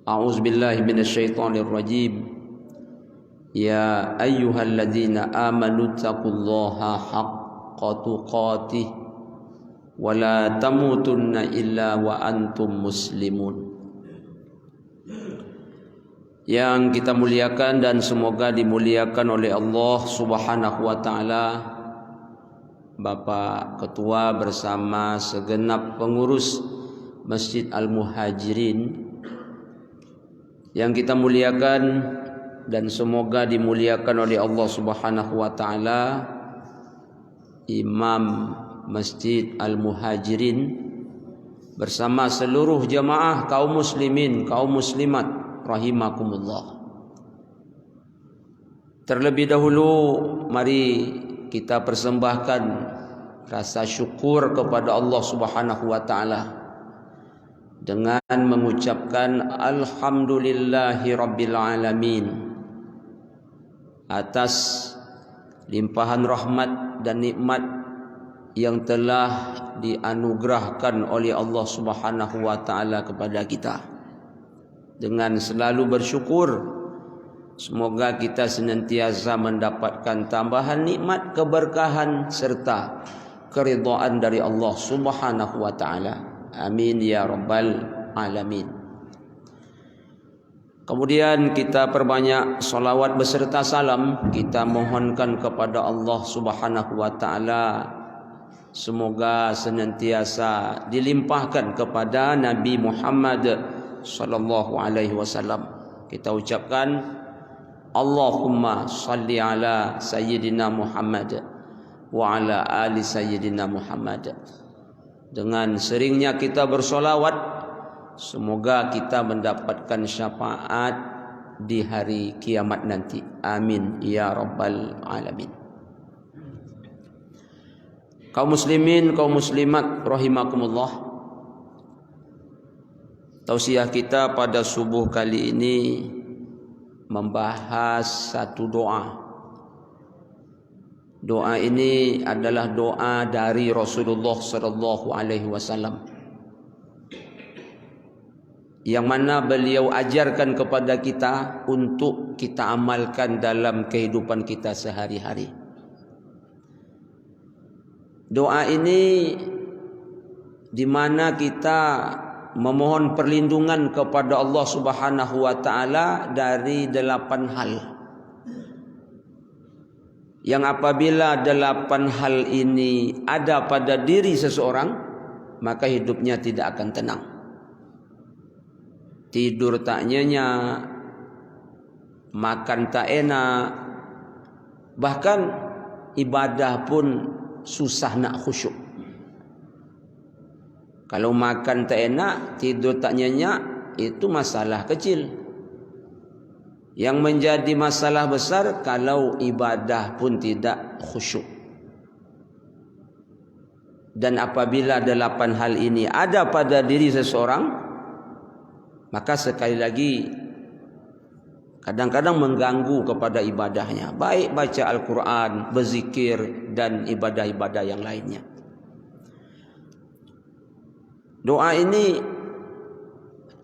A'udzu billahi minasyaitonir rajim. Ya ayyuhalladzina amanu taqullaha haqqa tuqatih wa la tamutunna illa wa antum muslimun. Yang kita muliakan dan semoga dimuliakan oleh Allah Subhanahu wa taala, Bapak Ketua bersama segenap pengurus Masjid Al-Muhajirin yang kita muliakan dan semoga dimuliakan oleh Allah Subhanahu wa taala, Imam Masjid Al-Muhajirin bersama seluruh jamaah kaum muslimin, kaum muslimat rahimakumullah. Terlebih dahulu mari kita persembahkan rasa syukur kepada Allah Subhanahu wa taala dengan mengucapkan alhamdulillahi rabbil alamin atas limpahan rahmat dan nikmat yang telah dianugerahkan oleh Allah Subhanahu wa taala kepada kita. Dengan selalu bersyukur, semoga kita senantiasa mendapatkan tambahan nikmat, keberkahan serta keridhaan dari Allah Subhanahu wa taala. Amin ya rabbal alamin. Kemudian kita perbanyak salawat beserta salam. Kita mohonkan kepada Allah Subhanahu wa taala semoga senantiasa dilimpahkan kepada Nabi Muhammad sallallahu alaihi wasallam. Kita ucapkan Allahumma salli ala sayyidina Muhammad wa ala ali sayyidina Muhammad. Dengan seringnya kita bersolawat, semoga kita mendapatkan syafaat di hari kiamat nanti. Amin ya rabbal alamin. Kaum muslimin, kaum muslimat rahimakumullah. Tausiah kita pada subuh kali ini membahas satu doa. Doa ini adalah doa dari Rasulullah sallallahu alaihi wasallam, yang mana beliau ajarkan kepada kita untuk kita amalkan dalam kehidupan kita sehari-hari. Doa ini di mana kita memohon perlindungan kepada Allah Subhanahu wa taala dari 8 hal. Yang apabila 8 hal ini ada pada diri seseorang, maka hidupnya tidak akan tenang. Tidur tak nyenyak, makan tak enak, bahkan ibadah pun susah nak khusyuk. Kalau makan tak enak, tidur tak nyenyak, itu masalah kecil. Yang menjadi masalah besar kalau ibadah pun tidak khusyuk. Dan apabila 8 hal ini ada pada diri seseorang, maka sekali lagi kadang-kadang mengganggu kepada ibadahnya, baik baca Al-Quran, berzikir dan ibadah-ibadah yang lainnya. Doa ini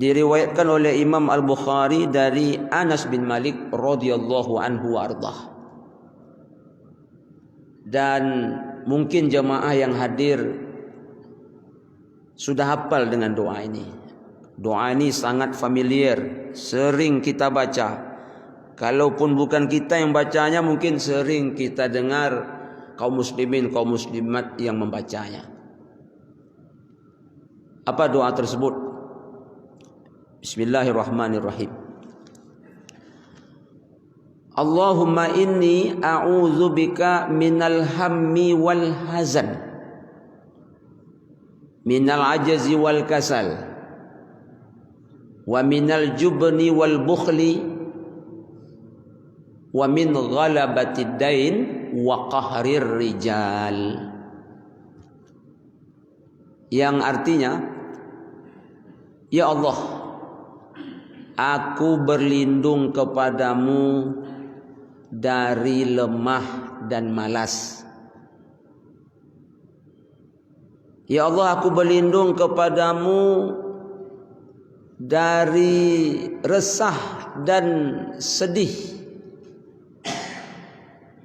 diriwayatkan oleh Imam Al-Bukhari dari Anas bin Malik radhiyallahu anhu wardah. Dan mungkin jemaah yang hadir sudah hafal dengan doa ini. Doa ini sangat familiar, sering kita baca. Kalaupun bukan kita yang bacanya, mungkin sering kita dengar kaum muslimin, kaum muslimat yang membacanya. Apa doa tersebut? Bismillahirrahmanirrahim. Allahumma inni a'udzubika minal hammi wal hazan, minal ajazi wal kasal, wa minal jubni wal bukhli, wa min ghalabatid dain wa qahrir rijal. Yang artinya, ya Allah, aku berlindung kepadamu dari lemah dan malas. Ya Allah, aku berlindung kepadamu dari resah dan sedih.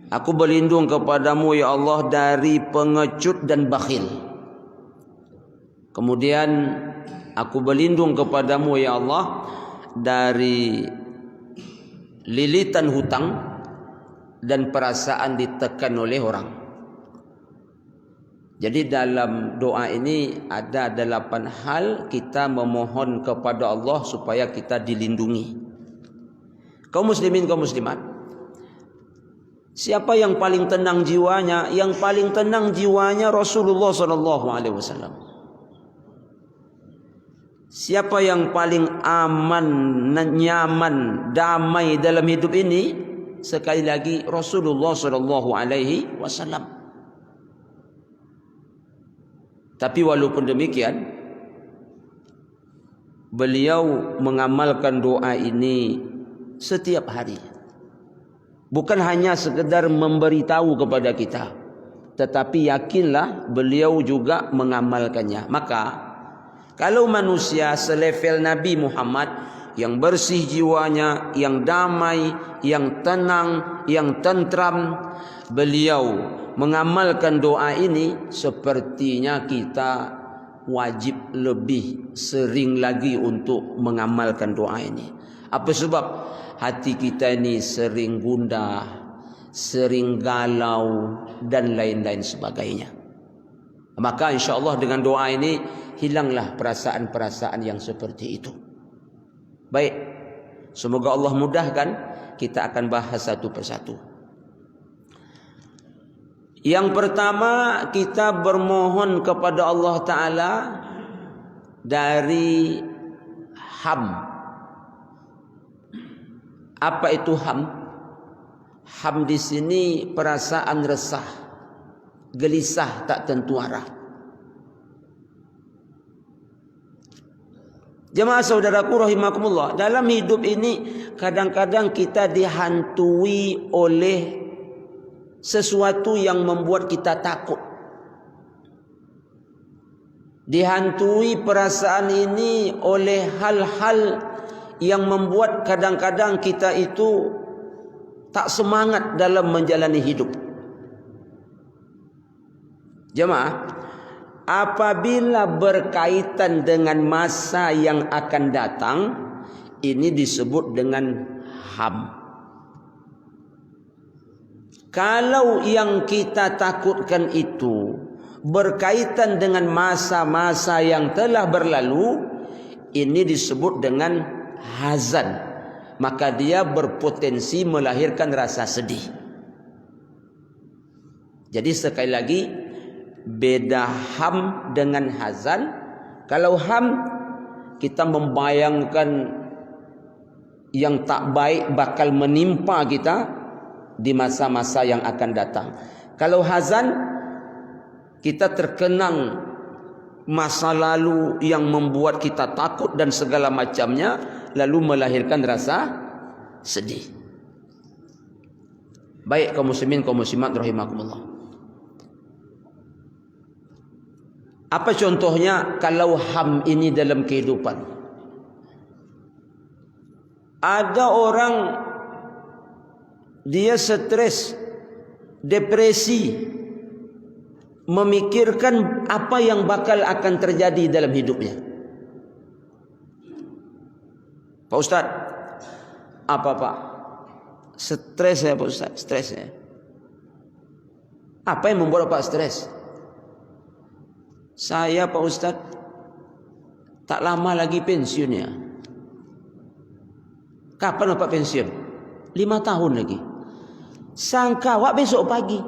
Aku berlindung kepadamu ya Allah dari pengecut dan bakhil. Kemudian aku berlindung kepadamu ya Allah dari lilitan hutang dan perasaan ditekan oleh orang. Jadi dalam doa ini ada 8 hal kita memohon kepada Allah supaya kita dilindungi. Kaum muslimin, kaum muslimat, siapa yang paling tenang jiwanya? Yang paling tenang jiwanya Rasulullah SAW. Siapa yang paling aman, nyaman, damai dalam hidup ini? Sekali lagi Rasulullah SAW. Tapi walaupun demikian, beliau mengamalkan doa ini setiap hari. Bukan hanya sekedar memberitahu kepada kita, tetapi yakinlah beliau juga mengamalkannya. Maka kalau manusia selevel Nabi Muhammad yang bersih jiwanya, yang damai, yang tenang, yang tentram, beliau mengamalkan doa ini, sepertinya kita wajib lebih sering lagi untuk mengamalkan doa ini. Apa sebab? Hati kita ini sering gundah, sering galau dan lain-lain sebagainya. Maka insya-Allah dengan doa ini hilanglah perasaan-perasaan yang seperti itu. Baik, semoga Allah mudahkan. Kita akan bahas satu persatu. Yang pertama, kita bermohon kepada Allah Ta'ala dari ham. Apa itu ham? Ham di sini perasaan resah, gelisah, tak tentu arah. Jemaah saudaraku rahimakumullah, dalam hidup ini kadang-kadang kita dihantui oleh sesuatu yang membuat kita takut. Dihantui perasaan ini oleh hal-hal yang membuat kadang-kadang kita itu tak semangat dalam menjalani hidup. Jemaah, apabila berkaitan dengan masa yang akan datang, ini disebut dengan ham. Kalau yang kita takutkan itu berkaitan dengan masa-masa yang telah berlalu, ini disebut dengan hazan. Maka dia berpotensi melahirkan rasa sedih. Jadi sekali lagi, beda ham dengan hazan. Kalau ham, kita membayangkan yang tak baik bakal menimpa kita di masa-masa yang akan datang. Kalau hazan, kita terkenang masa lalu yang membuat kita takut dan segala macamnya, lalu melahirkan rasa sedih. Baik kaum muslimin, kaum muslimat rahimakumullah. Apa contohnya kalau ham ini dalam kehidupan? Ada orang dia stres, depresi, memikirkan apa yang bakal akan terjadi dalam hidupnya. Pak Ustaz, apa Pak? Stres ya Pak Ustaz, stres ya. Apa yang membuat Pak stres? Saya Pak Ustaz tak lama lagi pensiunnya. Kapan Bapak pensiun? 5 tahun lagi. Sangka Wak besok pagi.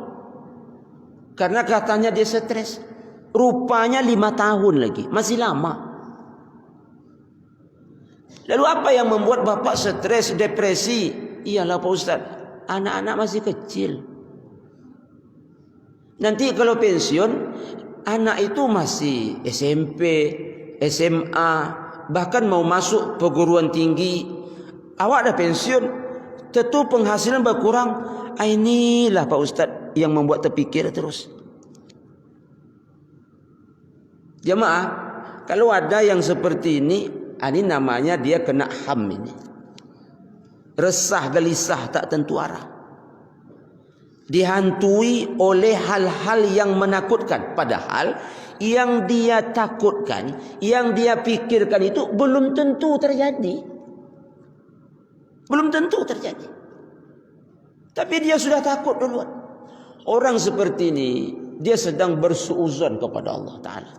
Karena katanya dia stres. Rupanya 5 tahun lagi. Masih lama. Lalu apa yang membuat Bapak stres, depresi? Iyalah Pak Ustaz, anak-anak masih kecil. Nanti kalau pensiun, anak itu masih SMP, SMA, bahkan mau masuk perguruan tinggi. Awak dah pensiun, tentu penghasilan berkurang. Inilah Pak Ustaz yang membuat terfikir terus. Jemaah, kalau ada yang seperti ini, Ini namanya dia kena ham ini. Resah, gelisah, tak tentu arah. Dihantui oleh hal-hal yang menakutkan. Padahal yang dia takutkan, yang dia pikirkan itu belum tentu terjadi. Belum tentu terjadi. Tapi dia sudah takut duluan. Orang seperti ini, dia sedang bersuuzon kepada Allah Ta'ala.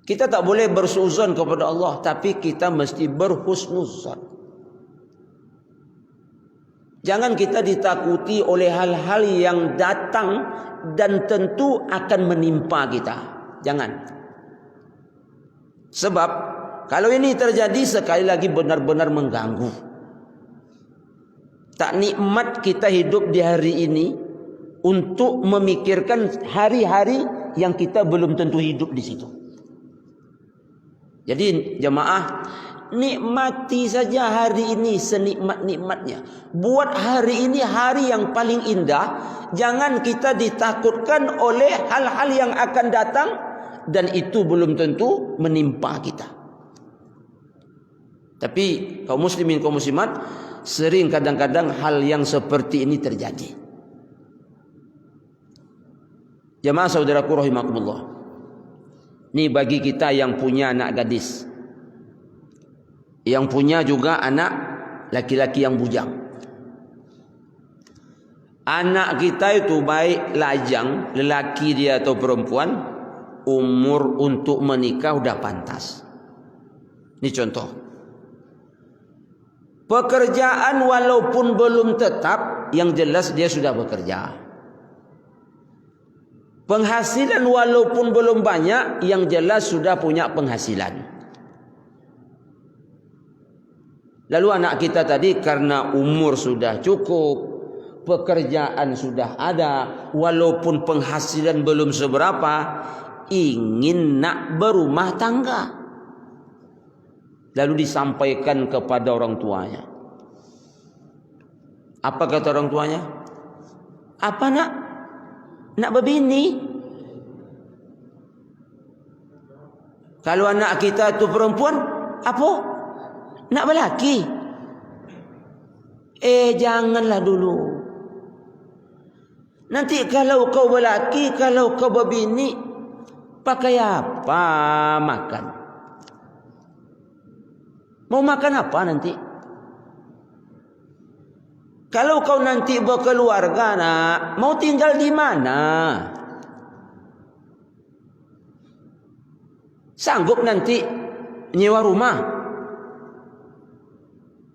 Kita tak boleh bersuuzon kepada Allah, tapi kita mesti berhusnuzon. Jangan kita ditakuti oleh hal-hal yang datang dan tentu akan menimpa kita. Jangan. Sebab kalau ini terjadi sekali lagi benar-benar mengganggu. Tak nikmat kita hidup di hari ini untuk memikirkan hari-hari yang kita belum tentu hidup di situ. Jadi jemaah, nikmati saja hari ini senikmat-nikmatnya. Buat hari ini hari yang paling indah. Jangan kita ditakutkan oleh hal-hal yang akan datang dan itu belum tentu menimpa kita. Tapi kaum muslimin, kaum muslimat, sering kadang-kadang hal yang seperti ini terjadi. Jemaah saudaraku rahimakumullah. Ini bagi kita yang punya anak gadis, yang punya juga anak laki-laki yang bujang. Anak kita itu baik lajang, lelaki dia atau perempuan, umur untuk menikah udah pantas. Ini contoh. Pekerjaan walaupun belum tetap, yang jelas dia sudah bekerja. Penghasilan walaupun belum banyak, yang jelas sudah punya penghasilan. Lalu anak kita tadi karena umur sudah cukup, pekerjaan sudah ada, walaupun penghasilan belum seberapa, ingin nak berumah tangga. Lalu disampaikan kepada orang tuanya. Apa kata orang tuanya? Apa nak? Nak berbini? Kalau anak kita itu perempuan, apa? Nak berlaki? Janganlah dulu. Nanti kalau kau berlaki, kalau kau berbini, pakai apa makan? Mau makan apa nanti? Kalau kau nanti berkeluarga, nak, mau tinggal di mana? Sanggup nanti nyewa rumah?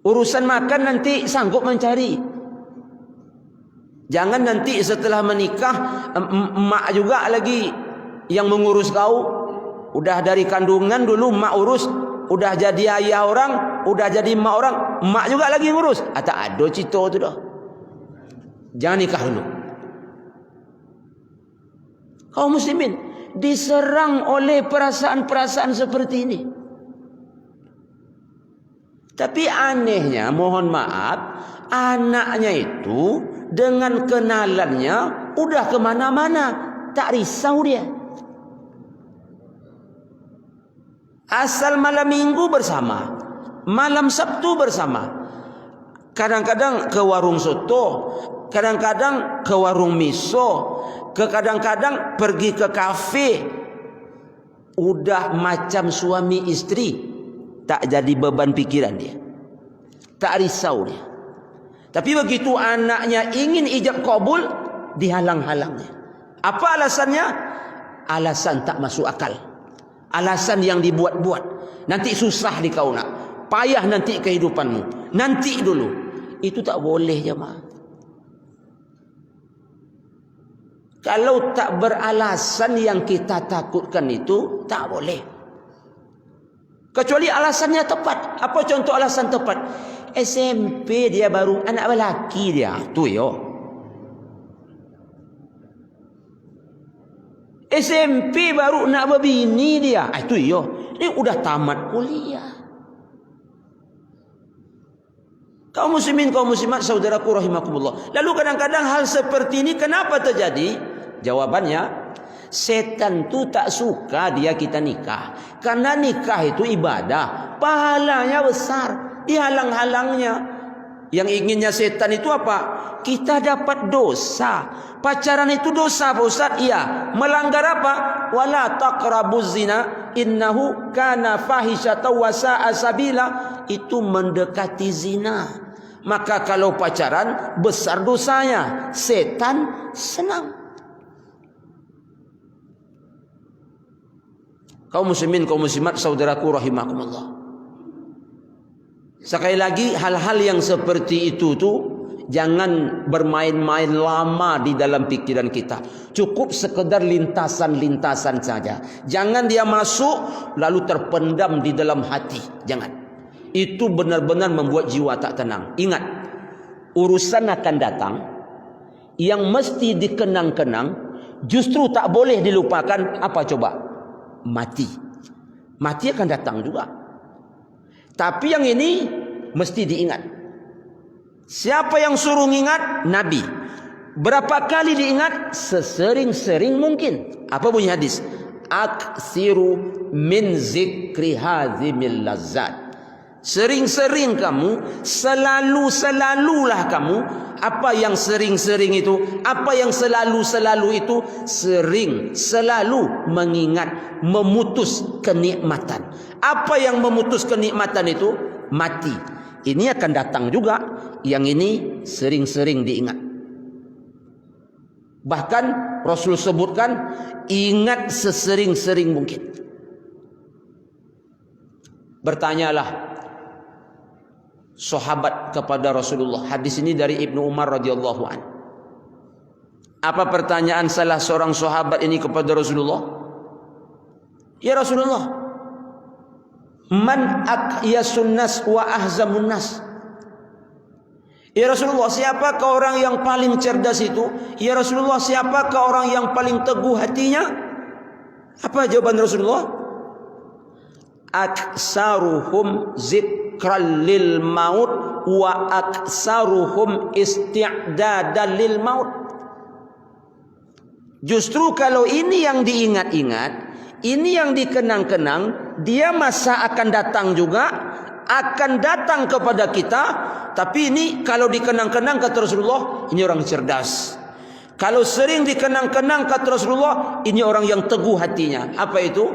Urusan makan nanti sanggup mencari? Jangan nanti setelah menikah, emak juga lagi yang mengurus kau. Udah dari kandungan dulu emak urus. Udah jadi ayah orang, udah jadi emak orang, emak juga lagi ngurus. Tak ada cita tu dah. Jangan nikah dulu. Kaum muslimin diserang oleh perasaan-perasaan seperti ini. Tapi anehnya, mohon maaf, anaknya itu dengan kenalannya udah kemana-mana, tak risau dia. Asal malam minggu bersama, malam Sabtu bersama. Kadang-kadang ke warung soto, kadang-kadang ke warung miso, kadang-kadang pergi ke kafe. Udah macam suami istri, tak jadi beban pikiran dia, tak risau dia. Tapi begitu anaknya ingin ijab kabul, dihalang-halangnya. Apa alasannya? Alasan tak masuk akal. Alasan yang dibuat-buat. Nanti susah di kau nak. Payah nanti kehidupanmu. Nanti dulu. Itu tak boleh jemaah. Kalau tak beralasan yang kita takutkan itu, tak boleh. Kecuali alasannya tepat. Apa contoh alasan tepat? SMP dia baru anak lelaki dia. Tu yo. SMP baru nak berbini dia. Itu yo. Ini udah tamat kuliah. Kaum muslimin, kaum muslimat, saudaraku rahimakumullah. Lalu kadang-kadang hal seperti ini kenapa terjadi? Jawabannya, Setan tu tak suka kita nikah. Karena nikah itu ibadah, pahalanya besar, dihalang-halangnya. Yang inginnya setan itu apa? Kita dapat dosa. Pacaran itu dosa, Pak Ustaz? Iya. Melanggar apa? Wala taqrabuz zina innahu kana fahisyatan wa sa'a sabila. Itu mendekati zina. Maka kalau pacaran besar dosanya, setan senang. Kaum muslimin, kaum muslimat, saudaraku rahimakumullah. Sekali lagi, hal-hal yang seperti itu tuh jangan bermain-main lama di dalam pikiran kita. Cukup sekedar lintasan-lintasan saja. Jangan dia masuk lalu terpendam di dalam hati. Jangan. Itu benar-benar membuat jiwa tak tenang. Ingat, urusan akan datang yang mesti dikenang-kenang, justru tak boleh dilupakan. Apa coba? Mati. Mati akan datang juga. Tapi yang ini mesti diingat. Siapa yang suruh ingat? Nabi. Berapa kali diingat? Sesering-sering mungkin. Apa bunyi hadis? Aksiru min zikri hazimil lazzat. Sering-sering kamu, selalu-selalulah kamu. Apa yang sering-sering itu? Apa yang selalu-selalu itu? Sering, selalu mengingat, memutus kenikmatan. Apa yang memutus kenikmatan itu? Mati. Ini akan datang juga. Yang ini sering-sering diingat. Bahkan Rasul sebutkan, ingat sesering-sering mungkin. Bertanyalah sahabat kepada Rasulullah. Hadis ini dari Ibnu Umar radhiyallahu an. Apa pertanyaan salah seorang sahabat ini kepada Rasulullah? Ya Rasulullah, man aqyasun nas wa ahzamun nas. Ya Rasulullah, siapakah orang yang paling cerdas itu? Ya Rasulullah, siapakah orang yang paling teguh hatinya? Apa jawaban Rasulullah? Aksaruhum zikran lil maut wa aksaruhum isti'dadan lil maut. Justru kalau ini yang diingat-ingat, ini yang dikenang-kenang, dia masa akan datang juga, akan datang kepada kita. Tapi ini kalau dikenang-kenang kata Rasulullah, ini orang cerdas. Kalau sering dikenang-kenang kata Rasulullah, ini orang yang teguh hatinya. Apa itu?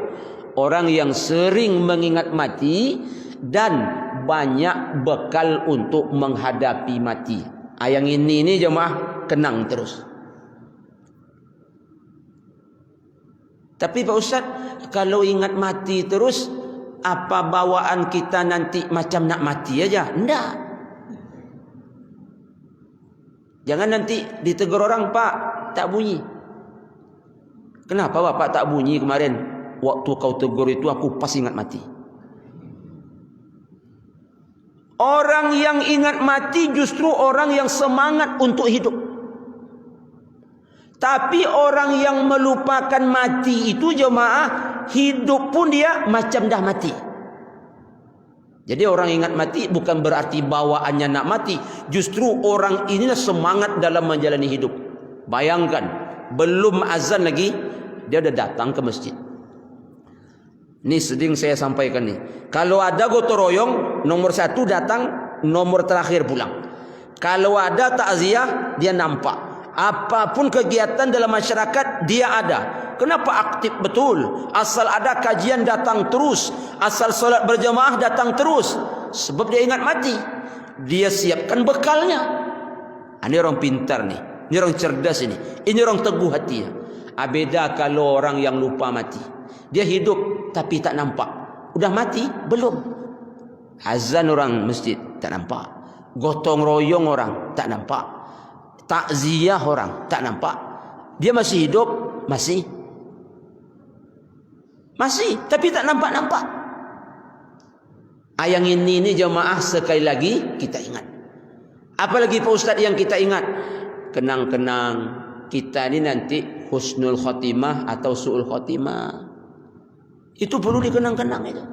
Orang yang sering mengingat mati dan banyak bekal untuk menghadapi mati. Yang ini jemaah kenang terus. Tapi Pak Ustaz, kalau ingat mati terus, apa bawaan kita nanti macam nak mati aja? Enggak. Jangan nanti ditegur orang, Pak, tak bunyi. Kenapa Bapak tak bunyi kemarin? Waktu kau tegur itu aku pas ingat mati. Orang yang ingat mati justru orang yang semangat untuk hidup. Tapi orang yang melupakan mati itu jemaah, hidup pun dia macam dah mati. Jadi orang ingat mati bukan berarti bawaannya nak mati. Justru orang inilah semangat dalam menjalani hidup. Bayangkan, belum azan lagi, dia dah datang ke masjid. Ini sering saya sampaikan nih. Kalau ada gotong royong, nomor 1 datang, nomor terakhir pulang. Kalau ada takziah, dia nampak. Apapun kegiatan dalam masyarakat, dia ada. Kenapa aktif betul? Asal ada kajian datang terus. Asal solat berjamaah datang terus. Sebab dia ingat mati. Dia siapkan bekalnya. Ini orang pintar nih. Ini orang cerdas ini. Ini orang teguh hatinya. Beda kalau orang yang lupa mati. Dia hidup tapi tak nampak. Udah mati? Belum. Azan orang masjid tak nampak. Gotong royong orang tak nampak. Takziah orang tak nampak. Dia masih hidup? Masih. Tapi tak nampak-nampak. Yang ini jemaah sekali lagi kita ingat. Apalagi Pak Ustaz yang kita ingat? Kenang-kenang kita ini nanti husnul khotimah atau su'ul khotimah. Itu perlu dikenang-kenang itu.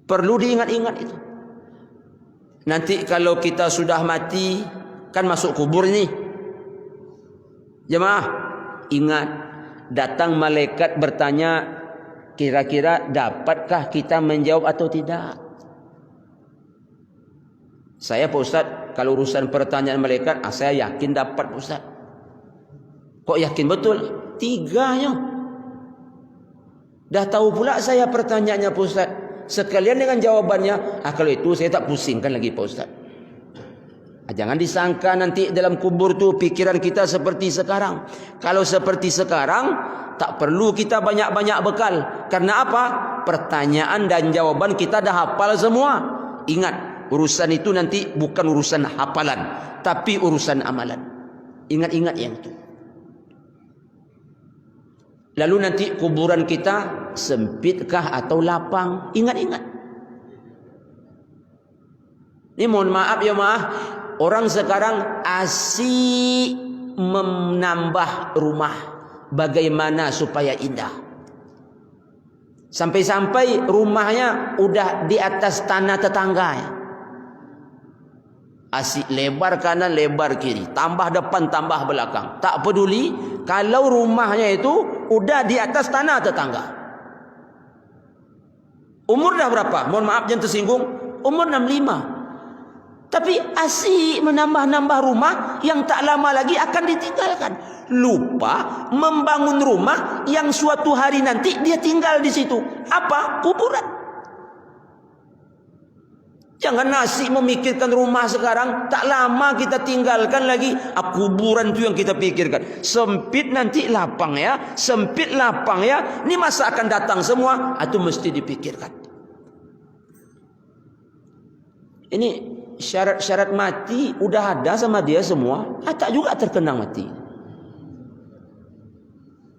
Perlu diingat-ingat itu. Nanti kalau kita sudah mati, kan masuk kubur ini. Jemaah, ingat, datang malaikat bertanya, kira-kira dapatkah kita menjawab atau tidak? Saya Pak Ustaz, kalau urusan pertanyaan malaikat, saya yakin dapat Pak Ustaz. Kok yakin betul? 3-nya. Dah tahu pula saya pertanyaannya Pak Ustaz. Sekalian dengan jawabannya. Kalau itu saya tak pusingkan lagi Pak Ustaz. Jangan disangka nanti dalam kubur tu pikiran kita seperti sekarang. Kalau seperti sekarang, tak perlu kita banyak-banyak bekal. Karena apa? Pertanyaan dan jawaban kita dah hafal semua. Ingat, urusan itu nanti bukan urusan hafalan, tapi urusan amalan. Ingat-ingat yang itu. Lalu nanti kuburan kita sempitkah atau lapang? Ingat-ingat. Ini mohon maaf ya maaf. Orang sekarang asyik menambah rumah. Bagaimana supaya indah. Sampai-sampai rumahnya udah di atas tanah tetangga ya. Asyik lebar kanan, lebar kiri. Tambah depan, tambah belakang. Tak peduli kalau rumahnya itu udah di atas tanah tetangga. Umur dah berapa? Mohon maaf jangan tersinggung. Umur 65. Tapi asyik menambah-nambah rumah yang tak lama lagi akan ditinggalkan. Lupa membangun rumah yang suatu hari nanti dia tinggal di situ. Apa? Kuburan. Jangan asyik memikirkan rumah sekarang, tak lama kita tinggalkan lagi. Kuburan itu yang kita pikirkan. Sempit nanti lapang ya, sempit lapang ya. Ini masa akan datang semua, itu mesti dipikirkan. Ini syarat-syarat mati udah ada sama dia semua, tak juga terkenang mati.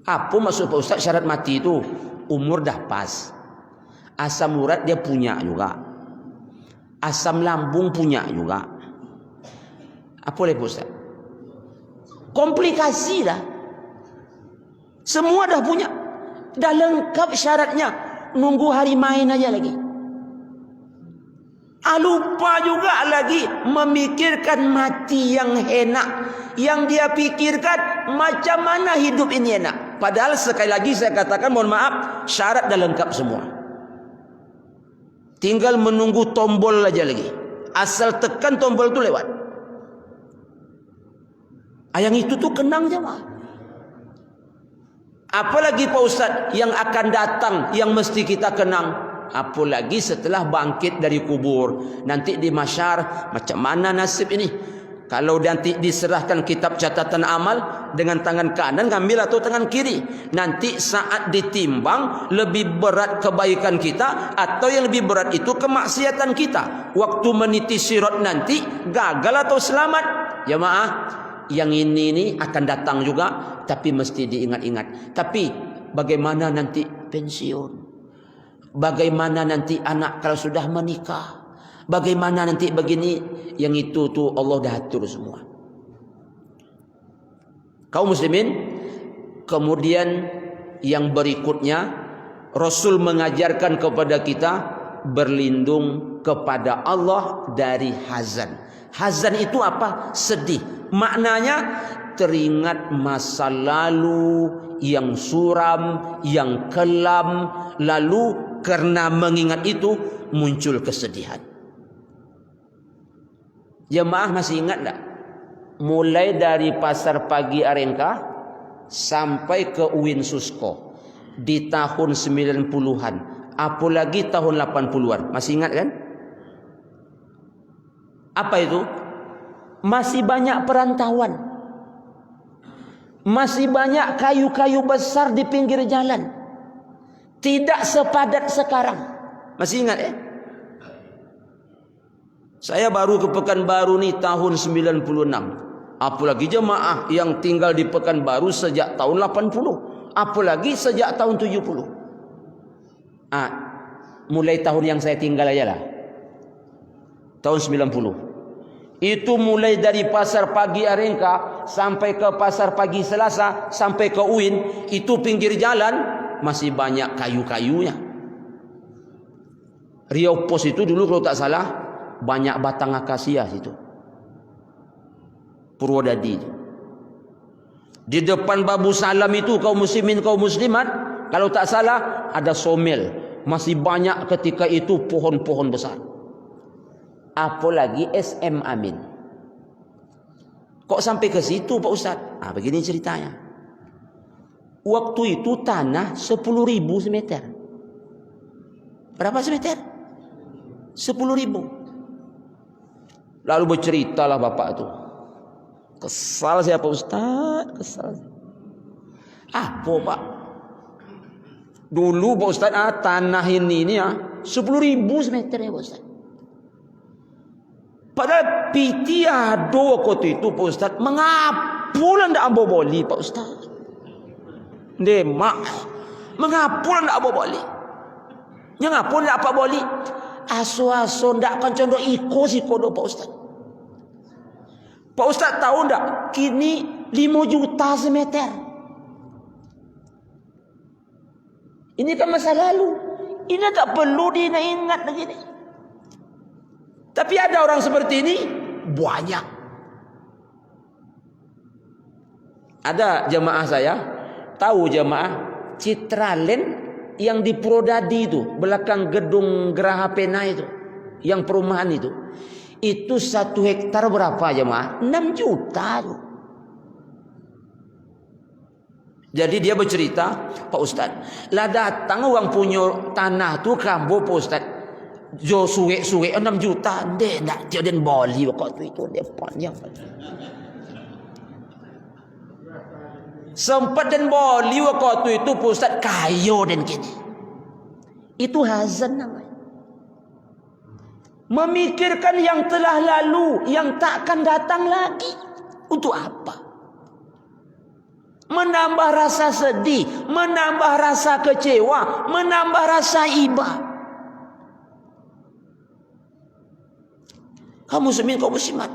Apa maksud Pak Ustaz syarat mati itu? Umur dah pas, asam urat dia punya juga, asam lambung punya juga. Apa boleh Pak Ustaz? Komplikasi dah. Semua dah punya, dah lengkap syaratnya. Nunggu hari main aja lagi. Lupa juga lagi memikirkan mati yang enak. Yang dia pikirkan macam mana hidup ini enak. Padahal sekali lagi saya katakan mohon maaf, syarat dah lengkap semua. Tinggal menunggu tombol aja lagi. Asal tekan tombol itu lewat. Yang itu tuh kenang jemaah. Apalagi Pak Ustaz yang akan datang yang mesti kita kenang. Apalagi setelah bangkit dari kubur. Nanti di mahsyar macam mana nasib ini? Kalau nanti diserahkan kitab catatan amal dengan tangan kanan ngambil atau tangan kiri. Nanti saat ditimbang lebih berat kebaikan kita atau yang lebih berat itu kemaksiatan kita. Waktu meniti sirat nanti gagal atau selamat. Jemaah, yang ini akan datang juga tapi mesti diingat-ingat. Tapi bagaimana nanti pensiun? Bagaimana nanti anak kalau sudah menikah? Bagaimana nanti begini? Yang itu tuh Allah dah atur semua. Kaum muslimin, kemudian yang berikutnya Rasul mengajarkan kepada kita berlindung kepada Allah dari hazan. Hazan itu apa? Sedih. Maknanya teringat masa lalu yang suram, yang kelam, lalu karena mengingat itu muncul kesedihan. Jemaah masih ingat tak? Mulai dari pasar pagi Arengka sampai ke UIN Susko di tahun 90-an, apalagi tahun 80-an. Masih ingat kan? Apa itu? Masih banyak perantauan. Masih banyak kayu-kayu besar di pinggir jalan. Tidak sepadat sekarang. Masih ingat ya? Saya baru ke Pekanbaru nih tahun 96. Apalagi jemaah yang tinggal di Pekanbaru sejak tahun 80. Apalagi sejak tahun 70. Mulai tahun yang saya tinggal aja lah. Tahun 90. Itu mulai dari pasar pagi Arengka sampai ke pasar pagi Selasa sampai ke UIN, itu pinggir jalan masih banyak kayu-kayunya. Riau Pos itu dulu kalau tak salah banyak batang akasia situ. Purwodadi itu. Di depan Babu Salam itu kaum muslimin kaum muslimat, kalau tak salah ada somel. Masih banyak ketika itu pohon-pohon besar. Apalagi SM Amin. Kok sampai ke situ Pak Ustaz? Begini ceritanya. Waktu itu tanah 10.000 semeter. Berapa semeter? 10.000. Lalu berceritalah bapak itu. Kesal saya Pak Ustaz, kesal. Apa Pak? Dulu Pak Ustaz, tanah ini 10.000 semeter ya Pak Ustaz. Padahal piti ada waktu itu Pak Ustaz, mengapulan ndak ambo boli Pak Ustaz. Demak, mengapulan ndak ambo boli. Yang ngapun ndak apa boli. Aso-aso ndak kan condo iko si kodo Pak Ustaz. Pak Ustaz tahu ndak? Kini 5 juta semeter. Ini kan masa lalu. Ini tak perlu diingat lagi ni. Tapi ada orang seperti ini banyak. Ada jemaah saya, tahu jemaah Citraland yang di Prodadi itu, belakang gedung Geraha Pena itu, yang perumahan itu 1 hektar berapa jemaah? 6 juta tuh. Jadi dia bercerita, Pak Ustaz, lah datang orang punya tanah tu kambo Pak Ustaz, jo suwe-suwe 6 juta, deh nak jadi boli waktu itu dia panjang. Sempat dan boli waktu itu Pak Ustaz kayo dan kini. Itu hazan namanya. Memikirkan yang telah lalu, yang takkan datang lagi. Untuk apa? Menambah rasa sedih, menambah rasa kecewa, menambah rasa iba. Kamu muslimin, kaum muslimat,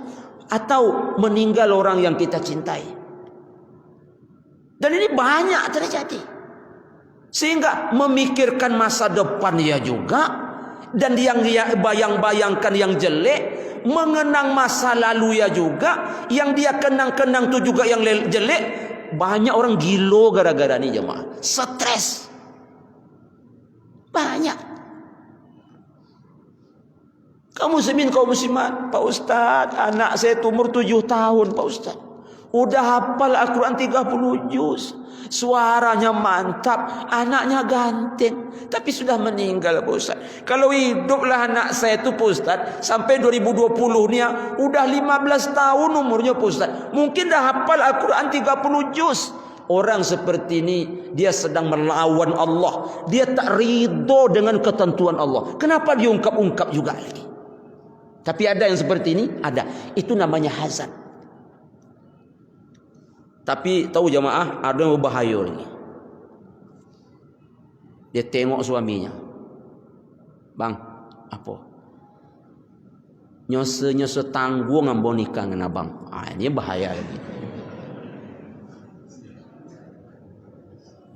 atau meninggal orang yang kita cintai. Dan ini banyak terjadi. Sehingga memikirkan masa depan dia juga, dan yang dia bayang-bayangkan yang jelek, mengenang masa lalu ya juga, yang dia kenang-kenang itu juga yang jelek. Banyak orang gilo gara-gara ini jemaah. Stres. Banyak. Kaum muslimin, kaum muslimat, Pak Ustaz, anak saya umur 7 tahun Pak Ustaz. Udah hafal Al-Quran 30 juz. Suaranya mantap, anaknya ganteng, tapi sudah meninggal Pak Ustaz. Kalau hiduplah anak saya itu Pak Ustaz sampai 2020 ni udah 15 tahun umurnya Pak Ustaz, mungkin dah hafal Al-Quran 30 juz. Orang seperti ini dia sedang melawan Allah. Dia tak ridho dengan ketentuan Allah. Kenapa diungkap-ungkap juga lagi? Tapi ada yang seperti ini, ada. Itu namanya hazan. Tapi tahu jemaah, ada yang berbahaya lagi. Dia tengok suaminya, bang, apa? Nyose tanggung ambo nikah dengan abang. Ini bahaya lagi.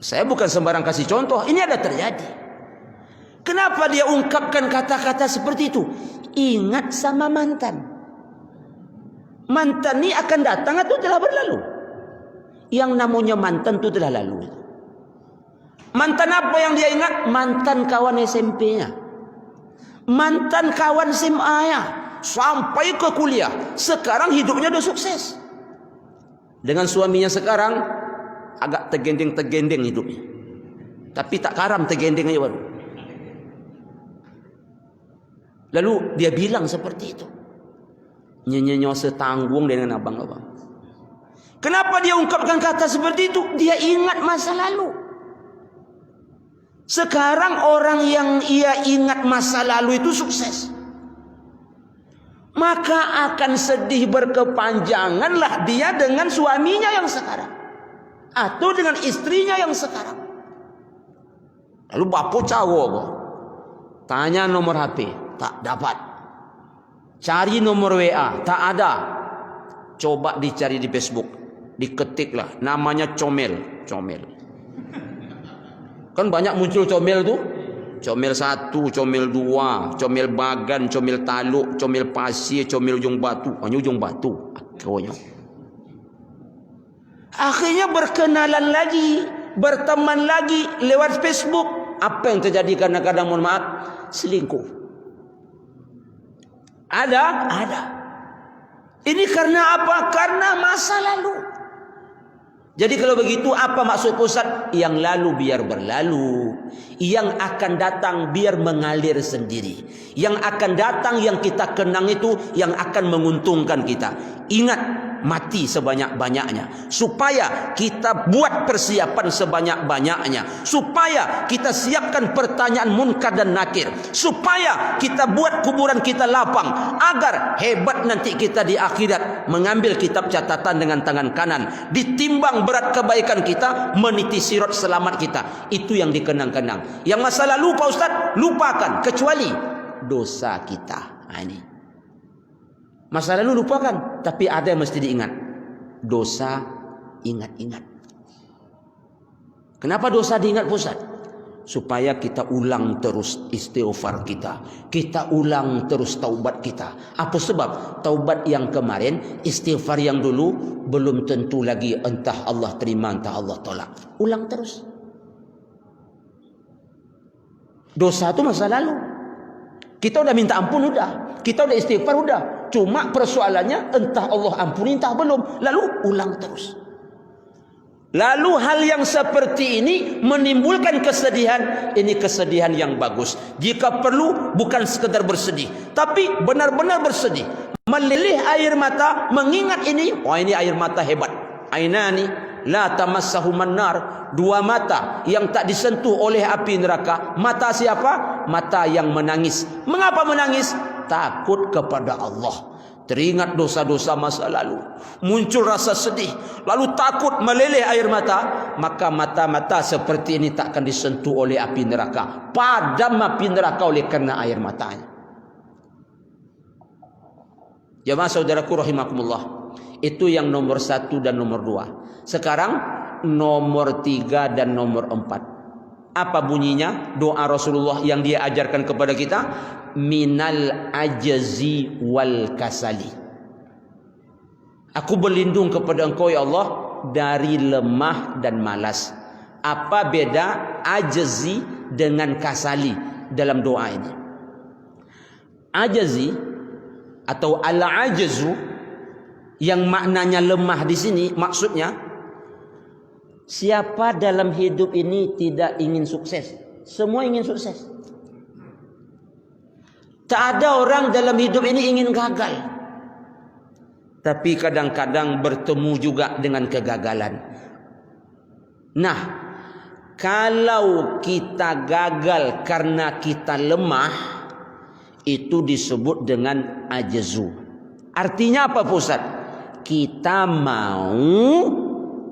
Saya bukan sembarang kasih contoh, ini ada terjadi. Kenapa dia ungkapkan kata-kata seperti itu? Ingat sama mantan. Mantan ini akan datang atau telah berlalu? Yang namanya mantan itu telah lalu. Mantan apa yang dia ingat? Mantan kawan SMP-nya, mantan kawan SMA-nya, sampai ke kuliah. Sekarang hidupnya sudah sukses. Dengan suaminya sekarang agak tergendeng-tergendeng hidupnya. Tapi tak karam, tergendeng aja baru. Lalu dia bilang seperti itu. Nyenyenyo setanggung dengan abang-abang. Kenapa dia ungkapkan kata seperti itu? Dia ingat masa lalu. Sekarang orang yang ia ingat masa lalu itu sukses, maka akan sedih berkepanjanganlah dia dengan suaminya yang sekarang, atau dengan istrinya yang sekarang. Lalu bapak cowok tanya nomor HP, tak dapat. Cari nomor WA, tak ada. Coba dicari di Facebook, diketiklah namanya Comel. Kan banyak muncul comel tu. Comel 1, comel 2, comel Bagan, comel Taluk, comel Pasir, comel Ujung Batu. Hanya Ujung Batu. Akhirnya. Akhirnya berkenalan lagi, berteman lagi lewat Facebook. Apa yang terjadi kadang-kadang, mohon maaf, selingkuh. Ada. Ini karena apa? Karena masa lalu. Jadi kalau begitu apa maksud Ustaz? Yang lalu biar berlalu, yang akan datang biar mengalir sendiri. Yang akan datang yang kita kenang itu yang akan menguntungkan kita. Ingat, mati sebanyak-banyaknya, supaya kita buat persiapan sebanyak-banyaknya, supaya kita siapkan pertanyaan munkar dan nakir, supaya kita buat kuburan kita lapang, agar hebat nanti kita di akhirat mengambil kitab catatan dengan tangan kanan, ditimbang berat kebaikan kita, meniti sirat selamat kita. Itu yang dikenang-kenang. Yang masa lalu Pak Ustaz lupakan, kecuali dosa kita. Ini masa lalu lupakan, tapi ada yang mesti diingat. Dosa ingat-ingat. Kenapa dosa diingat Ustaz? Supaya kita ulang terus istighfar kita. Kita ulang terus taubat kita. Apa sebab? Taubat yang kemarin, istighfar yang dulu, belum tentu lagi entah Allah terima, entah Allah tolak. Ulang terus. Dosa itu masa lalu. Kita udah minta ampun, udah. Kita udah istighfar, udah. Cuma persoalannya entah Allah ampuni, entah belum. Lalu ulang terus. Lalu hal yang seperti ini menimbulkan kesedihan. Ini kesedihan yang bagus. Jika perlu bukan sekedar bersedih, tapi benar-benar bersedih. Meleleh air mata mengingat ini. Oh, ini air mata hebat. Ainani la tamassahuman nar. Dua mata yang tak disentuh oleh api neraka. Mata siapa? Mata yang menangis. Mengapa menangis? Takut kepada Allah. Teringat dosa-dosa masa lalu, muncul rasa sedih, lalu takut, meleleh air mata. Maka mata-mata seperti ini tak akan disentuh oleh api neraka. Padam api neraka oleh karena air matanya. Jemaah saudaraku rahimakumullah, itu yang nomor 1 dan nomor 2. Sekarang nomor 3 dan nomor 4. Apa bunyinya? Doa Rasulullah yang dia ajarkan kepada kita. Minal ajzi wal kasali. Aku berlindung kepada Engkau ya Allah dari lemah dan malas. Apa beda ajzi dengan kasali dalam doa ini? Ajzi atau al-ajzu yang maknanya lemah di sini, maksudnya siapa dalam hidup ini tidak ingin sukses? Semua ingin sukses. Tak ada orang dalam hidup ini ingin gagal. Tapi kadang-kadang bertemu juga dengan kegagalan. Nah, kalau kita gagal karena kita lemah, itu disebut dengan ajzu. Artinya apa Ustaz? Kita mau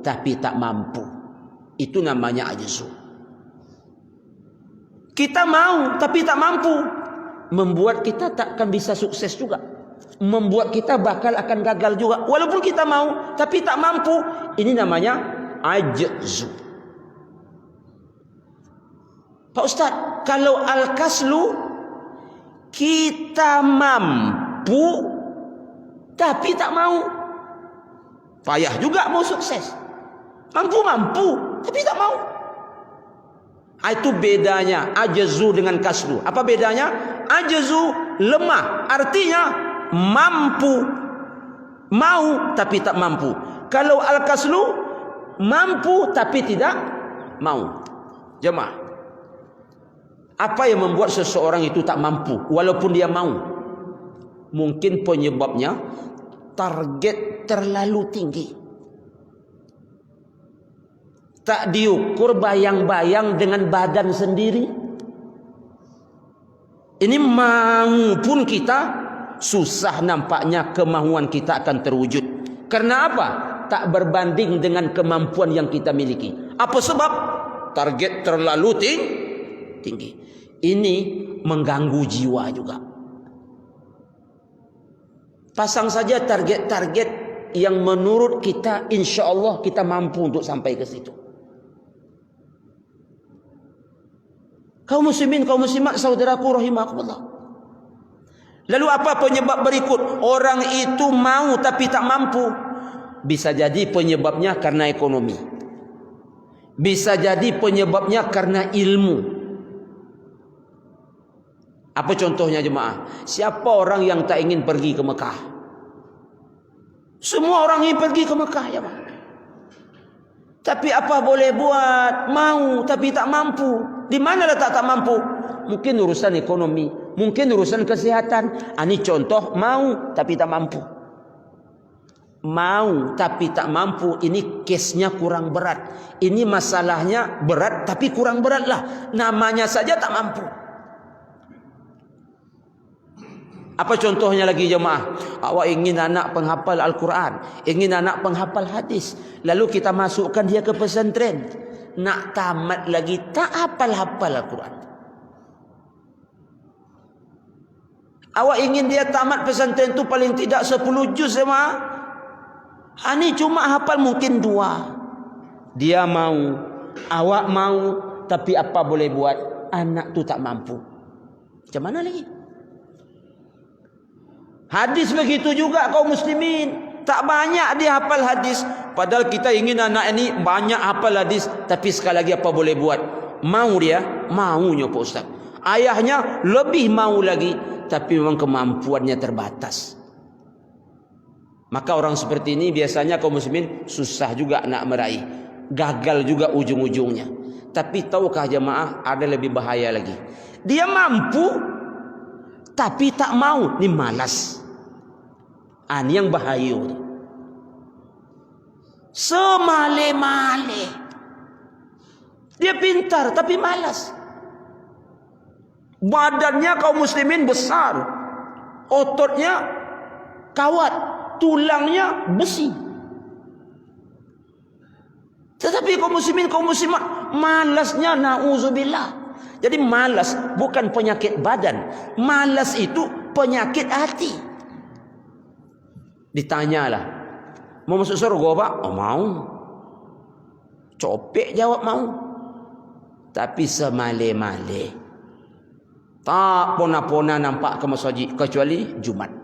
tapi tak mampu. Itu namanya ajzu. Kita mau tapi tak mampu, membuat kita tak akan bisa sukses juga. Membuat kita bakal akan gagal juga. Walaupun kita mau tapi tak mampu. Ini namanya ajzu. Pak Ustaz, kalau al-kaslu, kita mampu tapi tak mau. Payah juga mau sukses. Mampu tapi tak mau. Itu bedanya ajzu dengan kaslu. Apa bedanya? Ajzu lemah, artinya mampu, mau tapi tak mampu. Kalau al-kaslu, mampu tapi tidak mau. Jemaah, apa yang membuat seseorang itu tak mampu walaupun dia mau? Mungkin penyebabnya target terlalu tinggi. Tak diukur bayang-bayang dengan badan sendiri. Ini mau pun kita susah, nampaknya kemauan kita akan terwujud. Karena apa? Tak berbanding dengan kemampuan yang kita miliki. Apa sebab? Target terlalu tinggi. Ini mengganggu jiwa juga. Pasang saja target-target yang menurut kita insya Allah kita mampu untuk sampai ke situ. Kaum muslimin, kaum muslimat, saudaraku rahimakumullah. Lalu apa penyebab berikut? Orang itu mau tapi tak mampu. Bisa jadi penyebabnya karena ekonomi. Bisa jadi penyebabnya karena ilmu. Apa contohnya jemaah? Siapa orang yang tak ingin pergi ke Mekah? Semua orang ingin pergi ke Mekah ya Pak. Tapi apa boleh buat? Mau tapi tak mampu. Di mana letak tak mampu? Mungkin urusan ekonomi, mungkin urusan kesehatan. Ini contoh mau tapi tak mampu. Mau tapi tak mampu, ini kesnya kurang berat. Ini masalahnya berat tapi kurang berat lah. Namanya saja tak mampu. Apa contohnya lagi jemaah? Awak ingin anak penghafal Al-Quran, ingin anak penghafal hadis, lalu kita masukkan dia ke pesantren. Nak tamat lagi tak hafal-hafal Al-Quran. Awak ingin dia tamat pesantren tu paling tidak 10 juz jemaah. Ini cuma hafal mungkin 2. Dia mau, awak mau, tapi apa boleh buat? Anak tu tak mampu. Macam mana lagi? Hadis begitu juga kaum muslimin. Tak banyak dia hafal hadis. Padahal kita ingin anak ini banyak hafal hadis. Tapi sekali lagi apa boleh buat? Mau dia? Maunya Pak Ustaz. Ayahnya lebih mau lagi. Tapi memang kemampuannya terbatas. Maka orang seperti ini biasanya kaum muslimin susah juga nak meraih. Gagal juga ujung-ujungnya. Tapi tahukah jemaah ada lebih bahaya lagi. Dia mampu tapi tak mau. Ini malas. Ini yang bahaya. Semale-male. Dia pintar tapi malas. Badannya kaum muslimin besar. Ototnya kawat. Tulangnya besi. Tetapi kaum muslimin, kaum muslimat malasnya na'udzubillah. Jadi malas bukan penyakit badan. Malas itu penyakit hati. Ditanyalah, mau masuk surga Pak? Oh mau. Copek jawab mau. Tapi semale-male. Tak pona-pona nampak ke masjid kecuali Jumat.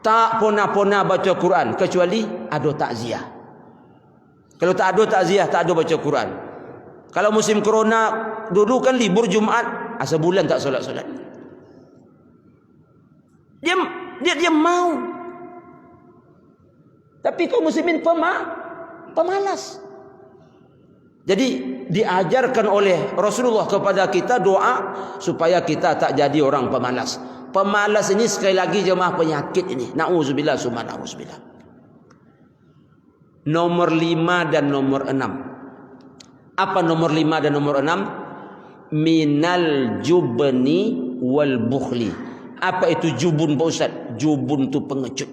Tak pona-pona baca Quran kecuali ada takziah. Kalau tak ada takziah, tak ada baca Quran. Kalau musim corona dulu kan libur Jumat, sebulan tak solat-solat. Dia mau. Tapi kaum muslimin pemalas. Jadi diajarkan oleh Rasulullah kepada kita doa supaya kita tak jadi orang pemalas. Pemalas ini sekali lagi jemaah penyakit ini. Na'udzubillah summa na'udzubillah. Nomor 5 dan nomor 6. Apa nomor 5 dan nomor 6? Minal jubni wal bukhli. Apa itu jubun Pak Ustaz? Jubun itu pengecut.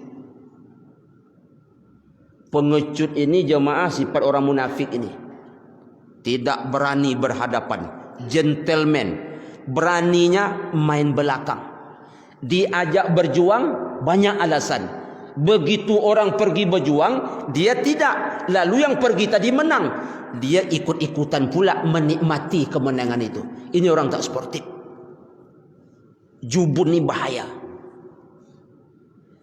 Pengecut ini jemaah sifat orang munafik ini. Tidak berani berhadapan. Gentleman. Beraninya main belakang. Diajak berjuang banyak alasan. Begitu orang pergi berjuang, dia tidak. Lalu yang pergi tadi menang, dia ikut-ikutan pula menikmati kemenangan itu. Ini orang tak sportif. Jubun ni bahaya.